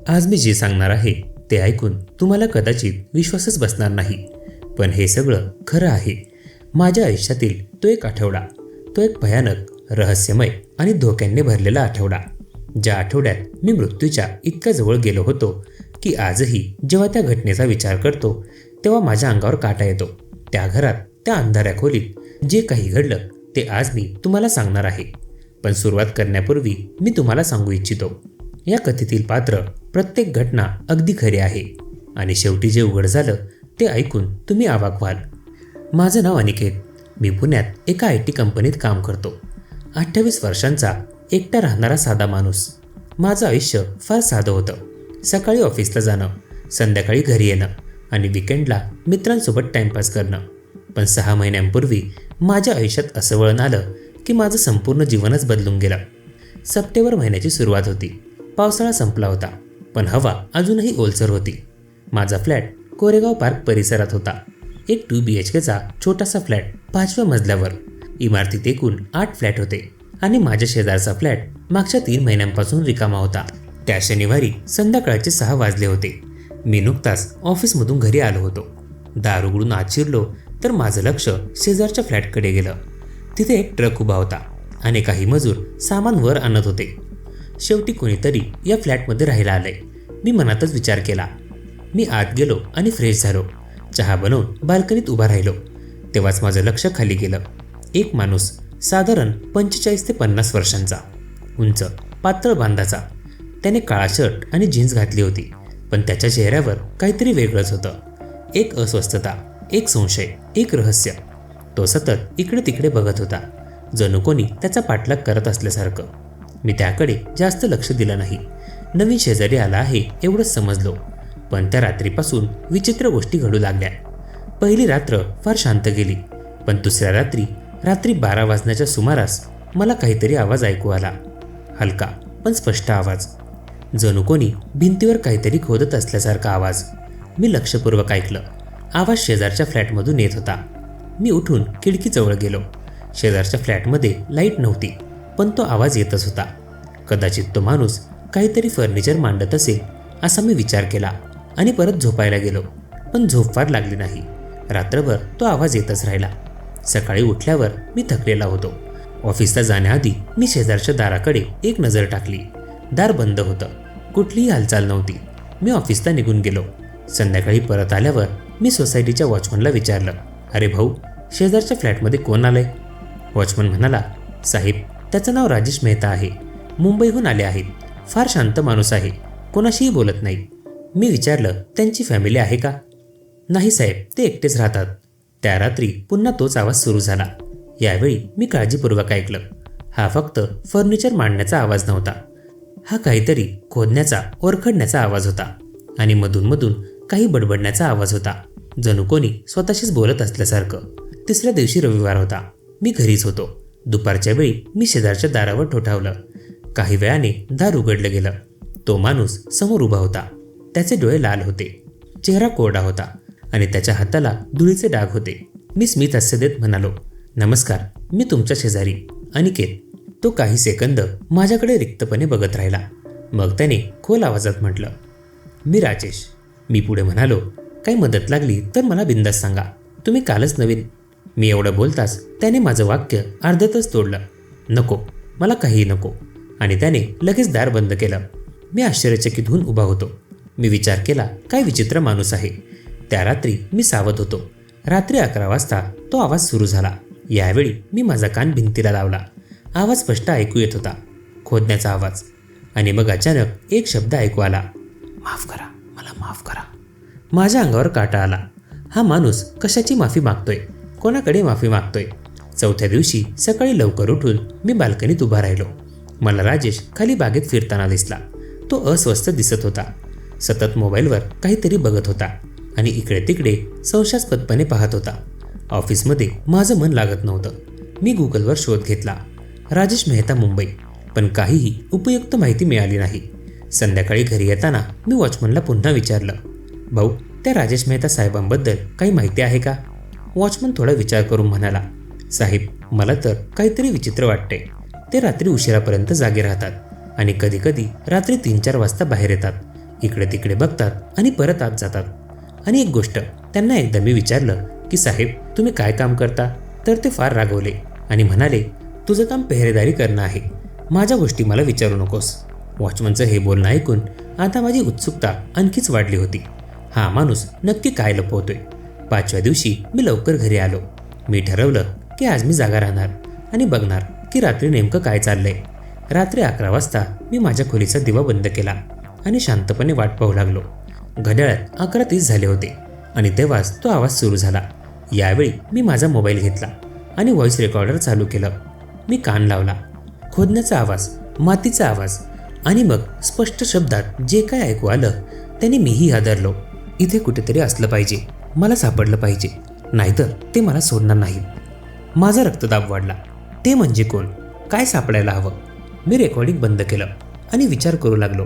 आज मी जे सांगणार आहे ते ऐकून तुम्हाला कदाचित विश्वासच बसणार नाही, पण हे सगळं खरं आहे. माझ्या आयुष्यातील तो एक आठवडा, तो एक भयानक, रहस्यमय आणि धोक्यांनी भरलेला आठवडा. ज्या आठवड्यात मी मृत्यूच्या इतक्या जवळ गेलो होतो की आजही जेव्हा त्या घटनेचा विचार करतो तेव्हा माझ्या अंगावर काटा येतो. त्या घरात, त्या अंधाऱ्या खोलीत जे काही घडलं ते आज मी तुम्हाला सांगणार आहे. पण सुरुवात करण्यापूर्वी मी तुम्हाला सांगू इच्छितो, या कथेतील पात्र, प्रत्येक घटना अगदी खरी आहे आणि शेवटी जे उघड झालं ते ऐकून तुम्ही अवाक व्हाल. माझं नाव अनिकेत. मी पुण्यात एका IT कंपनीत काम करतो. 28 वर्षांचा, एकटा राहणारा साधा माणूस. माझं आयुष्य फार साधं होतं. सकाळी ऑफिसला जाणं, संध्याकाळी घरी येणं आणि विकेंडला मित्रांसोबत टाइमपास करणं. पण 6 महिन्यांपूर्वी माझ्या आयुष्यात असं वळण आलं की माझं संपूर्ण जीवनच बदलून गेलं. सप्टेंबर महिन्याची सुरुवात होती. पावसाळा संपला होता, पण हवा अजूनही ओलसर होती. माझा फ्लॅट कोरेगाव पार्क परिसरात होता. एक 2 BHKचा छोटासा फ्लॅट 5व्या मजल्यावर. इमारतीत एकूण 8 फ्लॅट होते आणि माझ्या शेजारचा फ्लॅट मागच्या 3 महिन्यांपासून रिकामा होता. त्या शनिवारी संध्याकाळचे 6 वाजले होते. मी नुकताच ऑफिसमधून घरी आलो होतो. दार उघडून आत शिरलो तर माझं लक्ष शेजारच्या फ्लॅटकडे गेलं. तिथे एक ट्रक उभा होता आणि काही मजूर सामान वर आणत होते. शेवटी कोणीतरी या फ्लॅटमध्ये राहायला आलंय, मी मनातच विचार केला. मी आत गेलो आणि फ्रेश झालो. चहा बनवून बाल्कनीत उभा राहिलो. तेव्हाच माझं लक्ष खाली गेलं. एक माणूस, साधारण 45 ते 50 वर्षांचा, उंच, पातळ बांधाचा. त्याने काळा शर्ट आणि जीन्स घातली होती, पण त्याच्या चेहऱ्यावर काहीतरी वेगळंच होतं. एक अस्वस्थता, एक संशय, एक रहस्य. तो सतत इकडे तिकडे बघत होता, जणू कोणी त्याचा पाठलाग करत असल्यासारखं. मी त्याकडे जास्त लक्ष दिलं नाही. नवीन शेजारी आला आहे एवढंच समजलो. पण त्या रात्रीपासून विचित्र गोष्टी घडू लागल्या. पहिली रात्र फार शांत गेली, पण दुसऱ्या रात्री 12 वाजण्याच्या सुमारास मला काहीतरी आवाज ऐकू आला. हलका पण स्पष्ट आवाज, जणू कोणी भिंतीवर काहीतरी खोदत असल्यासारखा आवाज. मी लक्षपूर्वक ऐकलं. आवाज शेजारच्या फ्लॅटमधून येत होता. मी उठून खिडकीजवळ गेलो. शेजारच्या फ्लॅटमध्ये लाईट नव्हती, पण तो आवाज येतच होता. कदाचित तो माणूस काहीतरी फर्निचर मांडत असेल असा मी विचार केला आणि परत झोपायला गेलो. पण झोप फार लागली नाही. रात्रभर तो आवाज येतच राहिला. सकाळी उठल्यावर मी थकलेला होतो. ऑफिसला जाण्याआधी मी शेजारच्या दाराकडे एक नजर टाकली. दार बंद होतं. कुठलीही हालचाल नव्हती. मी ऑफिसला निघून गेलो. संध्याकाळी परत आल्यावर मी सोसायटीच्या वॉचमनला विचारलं, अरे भाऊ, शेजारच्या फ्लॅटमध्ये कोण आलंय? वॉचमन म्हणाला, साहेब, त्याचं नाव राजेश मेहता आहे. मुंबईहून आले आहेत. फार शांत माणूस आहे, कोणाशीही बोलत नाही. मी विचारलं, त्यांची फॅमिली आहे का? नाही साहेब, ते एकटेच राहतात. त्या रात्री पुन्हा तोच आवाज सुरू झाला. यावेळी मी काळजीपूर्वक ऐकलं. हा फक्त फर्निचर मांडण्याचा आवाज नव्हता. हा काहीतरी खोदण्याचा, ओरखडण्याचा आवाज होता आणि मधून काही बडबडण्याचा आवाज होता, जणू कोणी स्वतःशीच बोलत असल्यासारखं. तिसऱ्या दिवशी रविवार होता. मी घरीच होतो. दुपारच्या वेळी मी शेजारच्या दारावर ठोठावलं. काही वेळाने दार उघडलं गेलं. तो माणूस समोर उभा होता. त्याचे डोळे लाल होते, चेहरा कोरडा होता आणि त्याच्या हाताला धुळीचे डाग होते. मी स्मित हास्य देत म्हणालो, नमस्कार, मी तुमच्या शेजारी अनिकेत. तो काही सेकंद माझ्याकडे रिक्तपणे बघत राहिला. मग त्याने खोल आवाजात म्हटलं, मी राजेश. मी पुढे म्हणालो, काही मदत लागली तर मला बिंदास सांगा. तुम्ही कालच नवीन. मी एवढं बोलताच त्याने माझं वाक्य अर्ध्यातच तोडलं. नको, मला काहीही नको. आणि त्याने लगेच दार बंद केलं. मी आश्चर्यचकित होऊन उभा होतो. मी विचार केला, काय विचित्र माणूस आहे. त्या रात्री मी सावध होतो. रात्री 11 वाजता तो आवाज सुरू झाला. यावेळी मी माझा कान भिंतीला लावला. आवाज स्पष्ट ऐकू येत होता, खोदण्याचा आवाज. आणि मग अचानक एक शब्द ऐकू आला, माफ करा, मला माफ करा. माझ्या अंगावर काटा आला. हा माणूस कशाची माफी मागतोय? कोणाकडे माफी मागतोय? चौथ्या दिवशी सकाळी लवकर उठून मी बाल्कनीत उभा राहिलो. मला राजेश खाली बागेत फिरताना दिसला. तो अस्वस्थ दिसत होता. सतत मोबाईलवर काहीतरी बघत होता आणि इकडे तिकडे संशयास्पदपणे पाहत होता. ऑफिसमध्ये माझं मन लागत नव्हतं. मी गुगलवर शोध घेतला, राजेश मेहता मुंबई, पण काहीही उपयुक्त माहिती मिळाली नाही. संध्याकाळी घरी येताना मी वॉचमनला पुन्हा विचारलं, भाऊ, त्या राजेश मेहता साहेबांबद्दल काही माहिती आहे का? वॉचमन थोडा विचार करून म्हणाला, साहेब, मला तर काहीतरी विचित्र वाटते. ते रात्री उशिरापर्यंत जागे राहतात आणि कधी कधी रात्री 3-4 वाजता बाहेर येतात. इकडे तिकडे बघतात आणि परत आत जातात। आणि एक गोष्ट, त्यांना एकदा मी विचारलं की साहेब तुम्ही काय काम करता, तर ते फार रागवले आणि म्हणाले तुझं काम पेहरेदारी करणं आहे, माझ्या गोष्टी मला विचारू नकोस। वॉचमनचं हे बोलणं ऐकून आता माझी उत्सुकता आणखीच वाढली होती। हा माणूस नक्की काय लपवतोय? 5व्या दिवशी मी लवकर घरी आलो। मी ठरवलं की आज मी जागा राहणार आणि बघणार की रात्री नेमकं काय चाललंय। रात्री 11 वाजता मी माझ्या खोलीचा दिवा बंद केला आणि शांतपणे वाट पाहू लागलो। घड्याळात 11:30 झाले होते आणि तेव्हाच तो आवाज सुरू झाला। यावेळी मी माझा मोबाईल घेतला आणि व्हॉइस रेकॉर्डर चालू केलं। मी कान लावला। खोदण्याचा आवाज, मातीचा आवाज आणि मग स्पष्ट शब्दात जे काय ऐकू आलं त्याने मीही हादरलो। इथे कुठेतरी असलं पाहिजे, मला सापडलं पाहिजे, नाहीतर ते मला सोडणार नाहीत। माझा रक्तदाब वाढला। ते म्हणजे कोण? काय सापडायला हवं? मी रेकॉर्डिंग बंद केलं आणि विचार करू लागलो।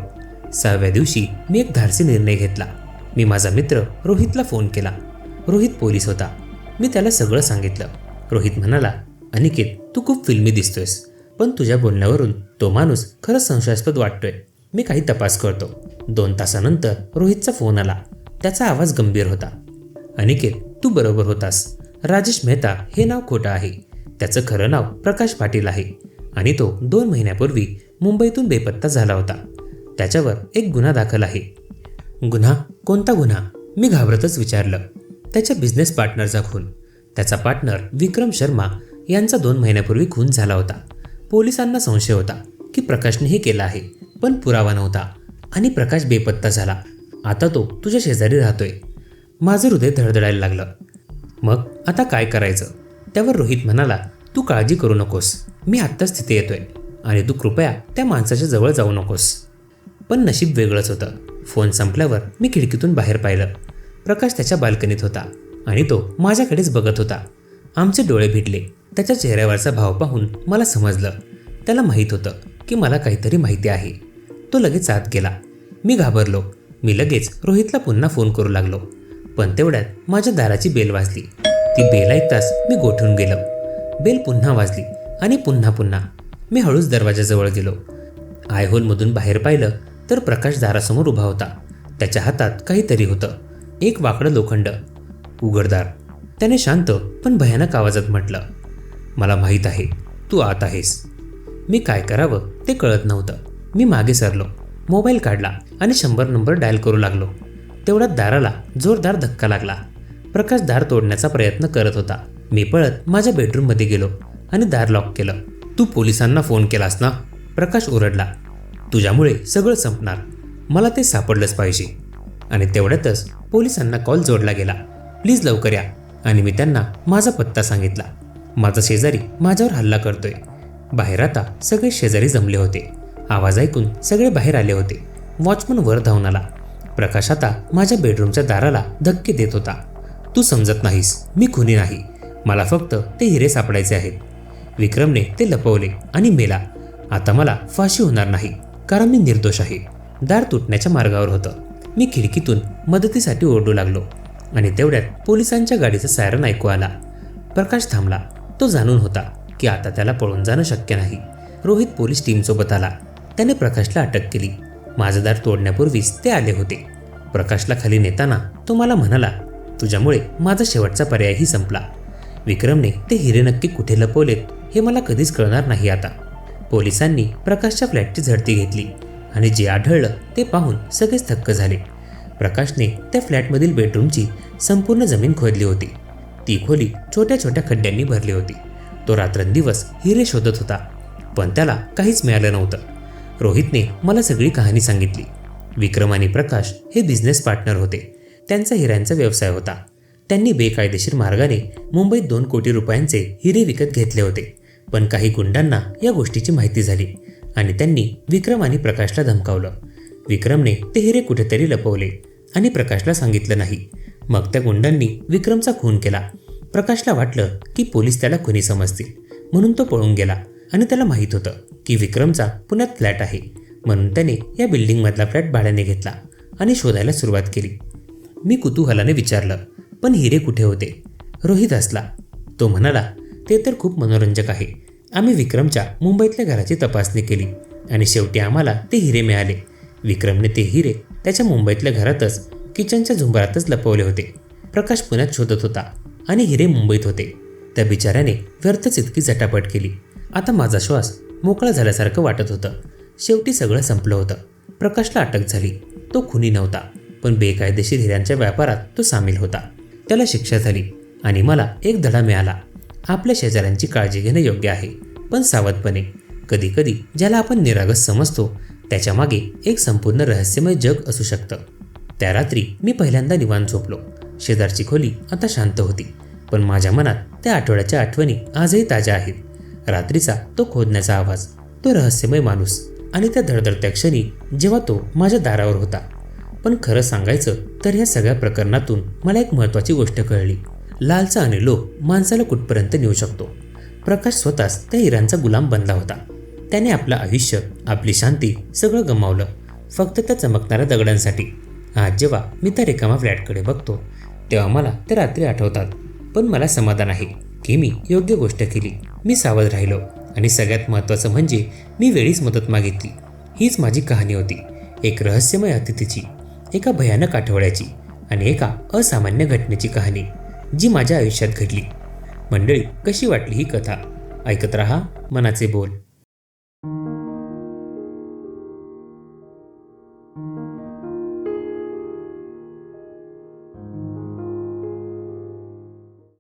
6व्या दिवशी मी एक धाडसी निर्णय घेतला। मी माझा मित्र रोहितला फोन केला। रोहित पोलीस होता। मी त्याला सगळं सांगितलं। रोहित म्हणाला, अनिकेत तू खूप फिल्मी दिसतोयस, पण तुझ्या बोलण्यावरून तो माणूस खरंच संशयास्पद वाटतोय। मी काही तपास करतो। 2 तासानंतर रोहितचा फोन आला। त्याचा आवाज गंभीर होता। अनिकेत तू बरोबर होतास, राजेश मेहता हे नाव खोटं आहे। त्याचं खरं नाव प्रकाश पाटील आहे आणि तो 2 महिन्यापूर्वी मुंबईतून बेपत्ता झाला होता। त्याच्यावर एक गुन्हा दाखल आहे। गुन्हा? कोणता गुन्हा? मी घाबरतच विचारलं। त्याच्या बिझनेस पार्टनरचा खून। त्याचा पार्टनर विक्रम शर्मा यांचा 2 महिन्यापूर्वी खून झाला होता। पोलिसांना संशय होता की प्रकाशने हे केलं आहे, पण पुरावा नव्हता आणि प्रकाश बेपत्ता झाला। आता तो तुझ्या शेजारी राहतोय। माझं हृदय धडधडायला लागलं। मग आता काय करायचं? त्यावर रोहित म्हणाला, तू काळजी करू नकोस, मी आत्ताच तिथे येतोय आणि तू कृपया त्या माणसाच्या जवळ जाऊ नकोस। पण नशीब वेगळंच होतं। फोन संपल्यावर मी खिडकीतून बाहेर पाहिलं। प्रकाश त्याच्या बाल्कनीत होता आणि तो माझ्याकडेच बघत होता। आमचे डोळे भिडले। त्याच्या चेहऱ्यावरचा भाव पाहून मला समजलं त्याला माहीत होतं की मला काहीतरी माहिती आहे। तो लगेच आत गेला। मी घाबरलो। मी लगेच रोहितला पुन्हा फोन करू लागलो, पण तेवढ्यात माझ्या दाराची बेल वाजली। ती बेल ऐकताच मी गोठून गेलो। बेल पुन्हा वाजली आणि पुन्हा। मी हळूच दरवाजाजवळ गेलो। आयहोलमधून बाहेर पाहिलं तर प्रकाश दारासमोर उभा होता। त्याच्या हातात काहीतरी होतं, एक वाकडं लोखंड। उघडदार। त्याने शांत पण भयानक आवाजात म्हटलं, मला माहीत आहे तू आत आहेस। मी काय करावं ते कळत नव्हतं। मी मागे सरलो, मोबाईल काढला आणि 100 नंबर डायल करू लागलो। तेवढ्यात दाराला जोरदार धक्का लागला। प्रकाश दार तोडण्याचा प्रयत्न करत होता। मी पळत माझ्या बेडरूममध्ये गेलो आणि दार लॉक केलं। तू पोलिसांना फोन केलास ना? प्रकाश ओरडला। तुझ्यामुळे सगळं संपणार, मला ते सापडलंच पाहिजे। आणि तेवढ्यातच पोलिसांना कॉल जोडला गेला। प्लीज लवकर या। आणि मी त्यांना माझा पत्ता सांगितला। माझा शेजारी माझ्यावर हल्ला करतोय। बाहेर आता सगळे शेजारी जमले होते। आवाज ऐकून सगळे बाहेर आले होते। वॉचमन वर धावून आला। प्रकाश आता माझ्या बेडरूमच्या दाराला धक्के देत होता। तू समजत नाहीस, मी खुनी नाही, मला फक्त ते हिरे सापडायचे आहेत। विक्रमने ते लपवले आणि मेला। आता मला फाशी होणार नाही, कारण मी निर्दोष आहे। दार तुटण्याच्या मार्गावर होतं। मी खिडकीतून मदतीसाठी ओरडू लागलो आणि तेवढ्यात पोलिसांच्या गाडीचा सायरन ऐकू आला। प्रकाश थांबला। तो जाणून होता की आता त्याला पळून जाणं शक्य नाही। रोहित पोलीस टीमसोबत आला। त्याने प्रकाशला अटक केली। माझं दार तोडण्यापूर्वीच ते आले होते। प्रकाशला खाली नेताना तो मला म्हणाला, तुझ्यामुळे माझा शेवटचा पर्यायही संपला। विक्रमने ते हिरे नक्की कुठे लपवलेत हे मला कधीच कळणार नाही आता। पोलिसांनी प्रकाशच्या फ्लॅटची झडती घेतली आणि जे आढळलं ते पाहून सगळेच थक्क झाले। प्रकाशने त्या फ्लॅटमधील बेडरूमची संपूर्ण जमीन खोदली होती। ती खोली छोट्या छोट्या खड्ड्यांनी भरली होती। तो रात्रंदिवस हिरे शोधत होता, पण त्याला काहीच मिळालं नव्हतं। रोहितने मला सगळी कहाणी सांगितली। विक्रम आणि प्रकाश हे बिझनेस पार्टनर होते। त्यांचा हिऱ्यांचा व्यवसाय होता। त्यांनी बेकायदेशीर मार्गाने मुंबईत 2 कोटी रुपयांचे हिरे विकत घेतले होते, पण काही गुंडांना या गोष्टीची माहिती झाली आणि त्यांनी विक्रम आणि प्रकाशला धमकावलं। विक्रमने ते हिरे कुठेतरी लपवले आणि प्रकाशला सांगितलं नाही। मग त्या गुंडांनी विक्रमचा खून केला। प्रकाशला वाटलं की पोलीस त्याला खुनी समजतील, म्हणून तो पळून गेला आणि त्याला माहीत होतं की विक्रमचा पुण्यात फ्लॅट आहे, म्हणून त्याने या बिल्डिंगमधला फ्लॅट भाड्याने घेतला आणि शोधायला सुरुवात केली। मी कुतूहलाने विचारलं, पण हिरे कुठे होते? रोहित हसला। तो म्हणाला, ते तर खूप मनोरंजक आहे। आम्ही विक्रमच्या मुंबईतल्या घराची तपासणी केली आणि शेवटी आम्हाला ते हिरे मिळाले। विक्रमने ते हिरे त्याच्या मुंबईतल्या घरातच किचनच्या झुंबरातच लपवले होते. प्रकाश पुण्यात शोधत होता आणि हिरे मुंबईत होते. त्या बिचाऱ्याने व्यर्थच इतकी झटापट केली. आता माझा श्वास मोकळा झाल्यासारखं वाटत होतं. शेवटी सगळं संपलं होतं. प्रकाशला अटक झाली. तो खुनी नव्हता, पण बेकायदेशीर हिऱ्यांच्या व्यापारात तो सामील होता. त्याला शिक्षा झाली आणि मला एक धडा मिळाला. आपल्या शेजाऱ्यांची काळजी घेणं योग्य आहे, पण सावधपणे. कधीकधी ज्याला आपण निरागस समजतो त्याच्या मागे एक संपूर्ण रहस्यमय जग असू शकतं. त्या रात्री मी पहिल्यांदा निवांत झोपलो. शेजारची खोली आता शांत होती, पण माझ्या मनात त्या आठवड्याच्या आठवणी आजही ताज्या आहेत. रात्रीचा तो खोदण्याचा आवाज, तो रहस्यमय माणूस आणि त्या धडधडत्या क्षणी जेव्हा तो माझ्या दारावर होता. पण खरं सांगायचं तर या सगळ्या प्रकरणातून मला एक महत्त्वाची गोष्ट कळली. लालचा आणि लोभ माणसाला कुठपर्यंत नेऊ शकतो. प्रकाश स्वतःच त्या हिऱ्यांचा गुलाम बनला होता. त्याने आपलं आयुष्य, आपली शांती सगळं गमावलं फक्त त्या चमकणाऱ्या दगडांसाठी. आज जेव्हा मी त्या रिकामा फ्लॅटकडे बघतो तेव्हा मला त्या रात्री आठवतात. पण मला समाधान आहे की मी योग्य गोष्ट केली. मी सावध राहिलो आणि सगळ्यात महत्त्वाचं म्हणजे मी वेळीच मदत मागितली. हीच माझी कहाणी होती. एक रहस्यमय अतिथीची, एका भयानक आठवड्याची आणि एका असामान्य घटनेची कहाणी जी माझ्या आयुष्यात घडली. मंडळी, कशी वाटली ही कथा? ऐकत रहा मनाचे बोल.